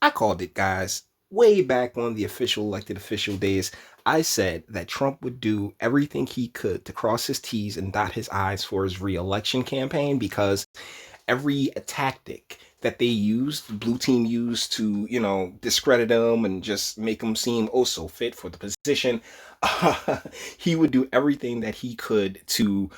I called it, guys. Way back on the official elected official days, I said that Trump would do everything he could to cross his T's and dot his I's for his re-election campaign because every tactic that they used, the blue team used to, discredit him and just make him seem oh so fit for the position, he would do everything that he could to,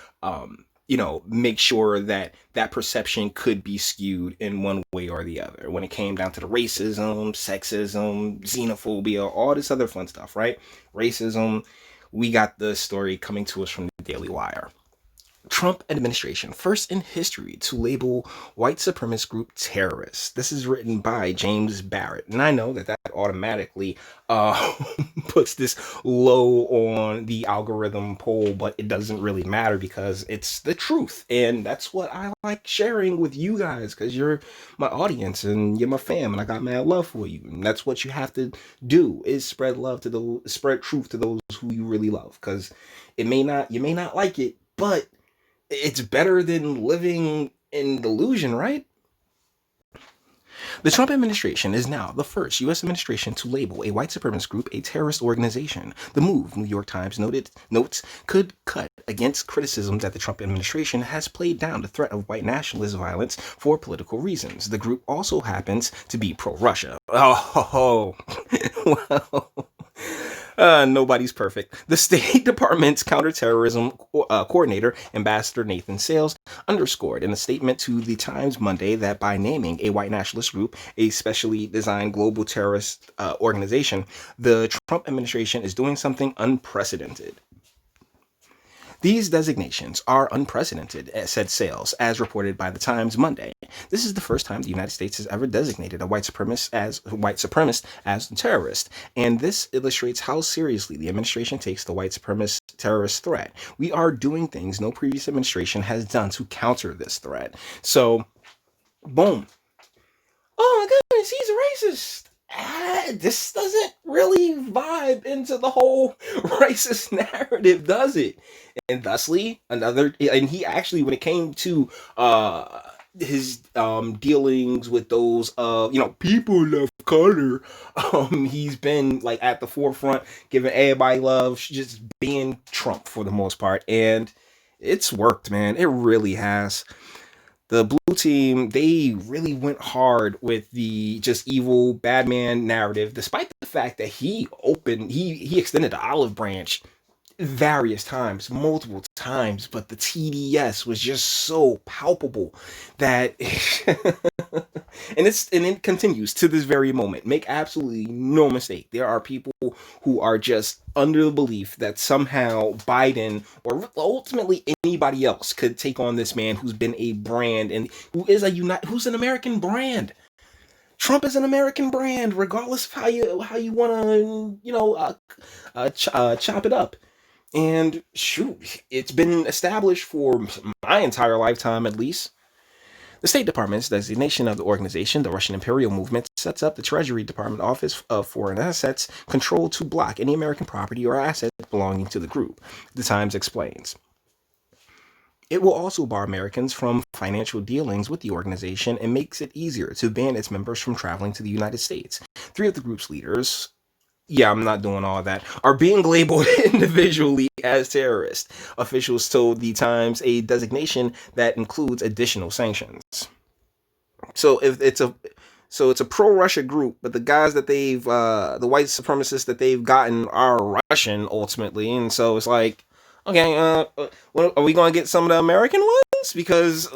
make sure that that perception could be skewed in one way or the other. When it came down to the racism, sexism, xenophobia, all this other fun stuff, right? Racism, we got the story coming to us from the Daily Wire. Trump administration, first in history to label white supremacist group terrorists. This is written by James Barrett. And I know that that automatically puts this low on the algorithm poll, but it doesn't really matter because it's the truth. And that's what I like sharing with you guys because you're my audience and you're my fam and I got mad love for you. And that's what you have to do is spread love to spread truth to those who you really love because you may not like it, but it's better than living in delusion, right? The Trump administration is now the first U.S. administration to label a white supremacist group a terrorist organization. The move, New York Times notes, could cut against criticism that the Trump administration has played down the threat of white nationalist violence for political reasons. The group also happens to be pro-Russia. Oh, well... Nobody's perfect. The State Department's counterterrorism coordinator, Ambassador Nathan Sales, underscored in a statement to the Times Monday that by naming a white nationalist group a specially designed global terrorist organization, the Trump administration is doing something unprecedented. These designations are unprecedented, said Sales, as reported by the Times Monday. This is the first time the United States has ever designated a white supremacist as a terrorist, and this illustrates how seriously the administration takes the white supremacist terrorist threat. We are doing things no previous administration has done to counter this threat. So, boom. Oh my goodness, he's a racist. This doesn't really vibe into the whole racist narrative, does it? And thusly, and he actually, when it came to his dealings with those people of color, he's been like at the forefront, giving everybody love, just being Trump for the most part, and it's worked, man. It really has. The blue team, they really went hard with the just evil bad man narrative, despite the fact that he extended the olive branch various times, multiple times, but the TDS was just so palpable that and it continues to this very moment. Make absolutely no mistake. There are people who are just under the belief that somehow Biden or ultimately anybody else could take on this man who's been a brand and who's an American brand. Trump is an American brand, regardless of how you want to chop it up. And shoot, it's been established for my entire lifetime, at least. The State Department's designation of the organization, the Russian Imperial Movement, sets up the Treasury Department Office of Foreign Assets Control to block any American property or asset belonging to the group, the Times explains. It will also bar Americans from financial dealings with the organization and makes it easier to ban its members from traveling to the United States. 3 of the group's leaders, I'm not doing all that, are being labeled individually as terrorists. Officials told the Times a designation that includes additional sanctions. So it's a pro-Russia group, but the guys that the white supremacists that they've gotten are Russian ultimately, and so it's like, okay, are we gonna get some of the American ones? Because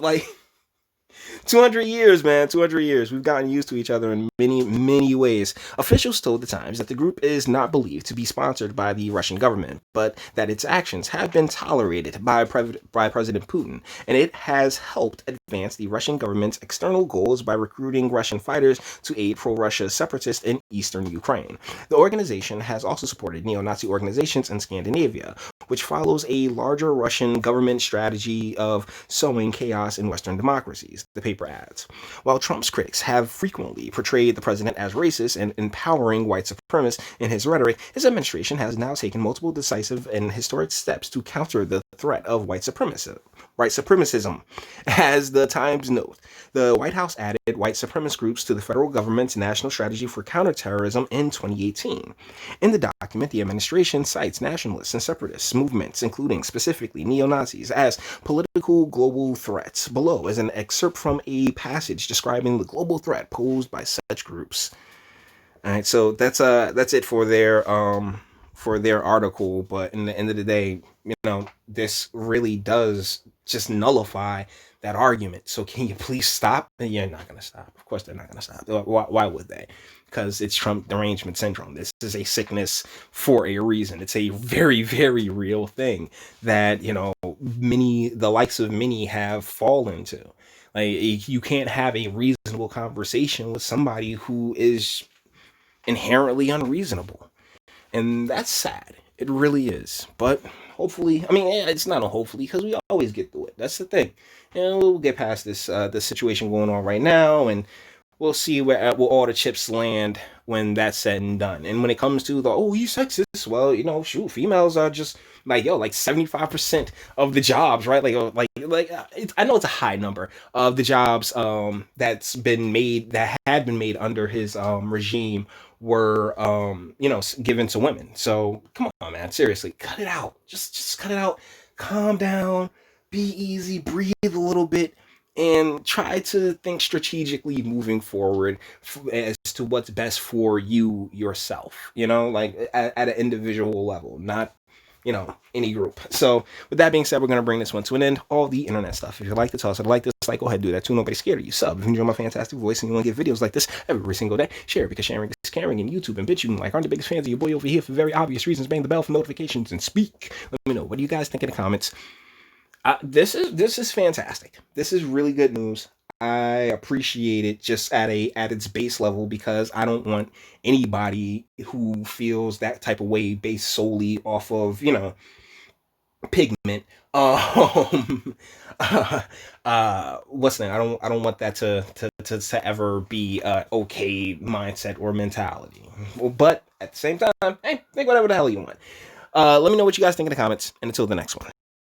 200 years, man, 200 years. We've gotten used to each other in many, many ways. Officials told the Times that the group is not believed to be sponsored by the Russian government, but that its actions have been tolerated by President Putin, and it has helped advance the Russian government's external goals by recruiting Russian fighters to aid pro-Russia separatists in eastern Ukraine. The organization has also supported neo-Nazi organizations in Scandinavia, which follows a larger Russian government strategy of sowing chaos in Western democracies, the paper adds. While Trump's critics have frequently portrayed the president as racist and empowering white supremacists in his rhetoric, his administration has now taken multiple decisive and historic steps to counter the threat of white supremacy. White supremacism. As the Times note, the White House added white supremacist groups to the federal government's National Strategy for Counterterrorism in 2018. In the document, the administration cites nationalist and separatist movements, including specifically neo-Nazis, as political global threats. Below is an excerpt from a passage describing the global threat posed by such groups. All right, so that's it for their article. But in the end of the day, this really does just nullify that argument. So can you please stop? You're not gonna stop. Of course they're not gonna stop. Why would they? Because it's Trump derangement syndrome. This is a sickness for a reason. It's a very, very real thing that the likes of many have fallen to. Like, you can't have a reasonable conversation with somebody who is inherently unreasonable. And that's sad. It really is. But hopefully, it's not a hopefully, because we always get through it. That's the thing. We'll get past this situation going on right now, and we'll see where all the chips land when that's said and done. And when it comes to you sexist, well, shoot, females are just like 75% of the jobs, right? I know it's a high number of the jobs that had been made under his regime were given to women. So come on, man, seriously, cut it out. Just cut it out. Calm down, be easy, breathe a little bit, and try to think strategically moving forward as to what's best for you yourself, at an individual level, not any group. So with that being said, we're going to bring this one to an end. All the internet stuff. If you like to tell us how to like this, go ahead and do that too. Nobody's scared of you. Sub if you enjoy my fantastic voice and you want to get videos like this every single day. Share, because sharing is caring. And YouTube and BitChute aren't the biggest fans of your boy over here for very obvious reasons. Bang the bell for notifications and speak. Let me know, what do you guys think in the comments? This is fantastic. This is really good news. I appreciate it just at its base level, because I don't want anybody who feels that type of way based solely off of pigment. What's that? I don't want that to ever be okay mindset or mentality. But at the same time, hey, think whatever the hell you want. Let me know what you guys think in the comments, and until the next one.